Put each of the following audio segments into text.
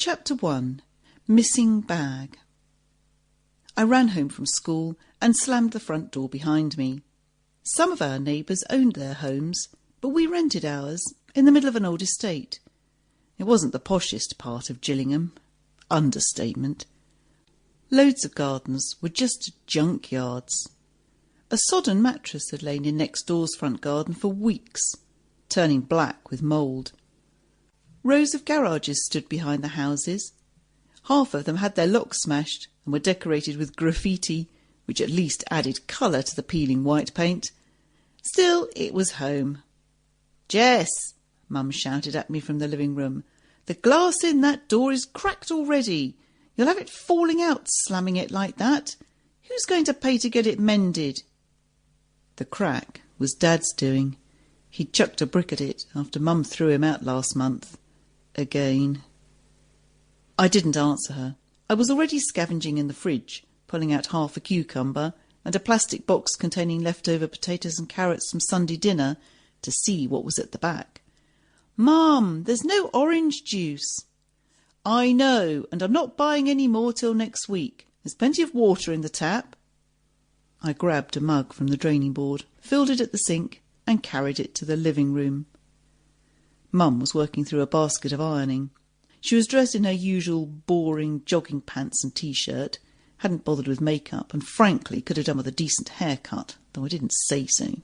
Chapter 1. Missing Bag. I ran home from school and slammed the front door behind me. Some of our neighbours owned their homes, but we rented ours in the middle of an old estate. It wasn't the poshest part of Gillingham. Understatement. Loads of gardens were just junkyards. A sodden mattress had lain in next door's front garden for weeks, turning black with mould. Rows of garages stood behind the houses. Half of them had their locks smashed and were decorated with graffiti, which at least added colour to the peeling white paint. Still, it was home. "Jess," Mum shouted at me from the living room, "the glass in that door is cracked already. You'll have it falling out, slamming it like that. Who's going to pay to get it mended?" The crack was Dad's doing. He'd chucked a brick at it after Mum threw him out last month. Again. I didn't answer her. I was already scavenging in the fridge, pulling out half a cucumber and a plastic box containing leftover potatoes and carrots from Sunday dinner to see what was at the back. "Mum, there's no orange juice." "I know, and I'm not buying any more till next week. There's plenty of water in the tap." I grabbed a mug from the draining board, filled it at the sink and carried it to the living room. Mum was working through a basket of ironing. She was dressed in her usual boring jogging pants and T-shirt, hadn't bothered with makeup, and frankly could have done with a decent haircut, though I didn't say so.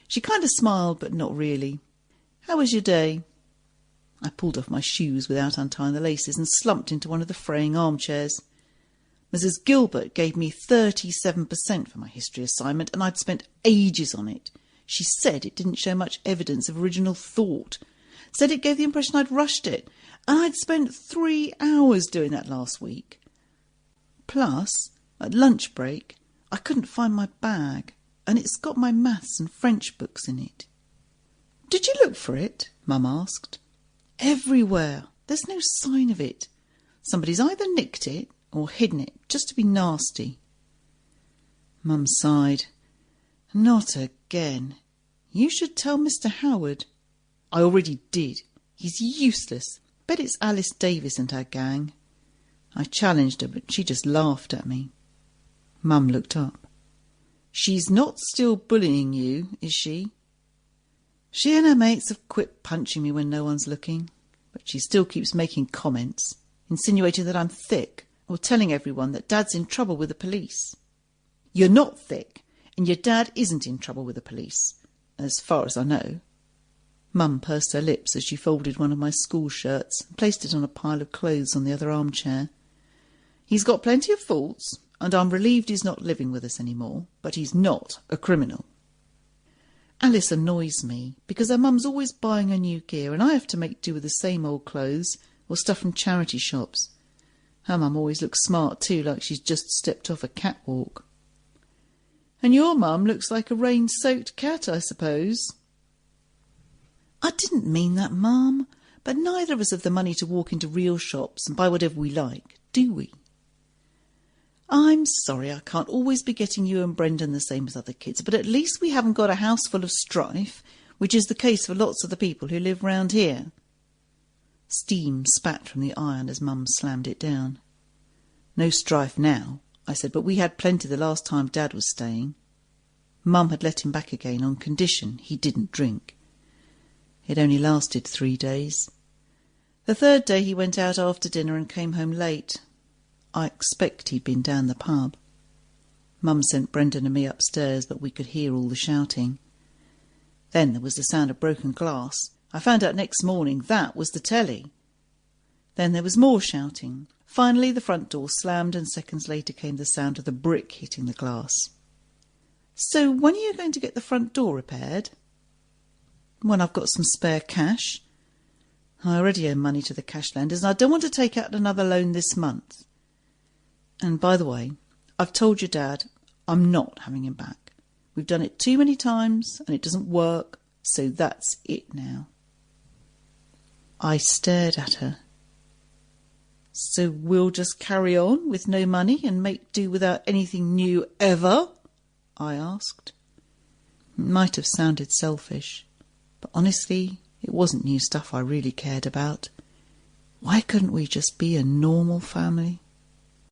She kind of smiled, but not really. "How was your day?" I pulled off my shoes without untying the laces and slumped into one of the fraying armchairs. Mrs. Gilbert gave me 37% for my history assignment, and I'd spent ages on it. She said it didn't show much evidence of original thought. Said it gave the impression I'd rushed it, and I'd spent 3 hours doing that last week. Plus, at lunch break, I couldn't find my bag, and it's got my maths and French books in it. "Did you look for it?" Mum asked. "Everywhere. There's no sign of it. Somebody's either nicked it or hidden it, just to be nasty." Mum sighed. "Not again. You should tell Mr. Howard." "I already did. He's useless. Bet it's Alice Davis and her gang." I challenged her, but she just laughed at me. Mum looked up. "She's not still bullying you, is she?" "She and her mates have quit punching me when no one's looking, but she still keeps making comments, insinuating that I'm thick, or telling everyone that Dad's in trouble with the police." "You're not thick, and your dad isn't in trouble with the police, as far as I know." Mum pursed her lips as she folded one of my school shirts and placed it on a pile of clothes on the other armchair. "He's got plenty of faults, and I'm relieved he's not living with us anymore, but he's not a criminal." Alice annoys me because her mum's always buying her new gear, and I have to make do with the same old clothes or stuff from charity shops. Her mum always looks smart too, like she's just stepped off a catwalk. "And your mum looks like a rain-soaked cat, I suppose." "I didn't mean that, Mum, but neither of us have the money to walk into real shops and buy whatever we like, do we?" "I'm sorry I can't always be getting you and Brendan the same as other kids, but at least we haven't got a house full of strife, which is the case for lots of the people who live round here." Steam spat from the iron as Mum slammed it down. "No strife now," I said, "but we had plenty the last time Dad was staying." Mum had let him back again on condition he didn't drink. It only lasted 3 days. The third day he went out after dinner and came home late. I expect he'd been down the pub. Mum sent Brendan and me upstairs, but we could hear all the shouting. Then there was the sound of broken glass. I found out next morning that was the telly. Then there was more shouting. Finally the front door slammed, and seconds later came the sound of the brick hitting the glass. "So when are you going to get the front door repaired?" "When I've got some spare cash. I already owe money to the cash lenders, and I don't want to take out another loan this month. And by the way, I've told your dad I'm not having him back. We've done it too many times, and it doesn't work, so that's it now." I stared at her. "So we'll just carry on with no money and make do without anything new ever?" I asked. It might have sounded selfish, but honestly, it wasn't new stuff I really cared about. Why couldn't we just be a normal family?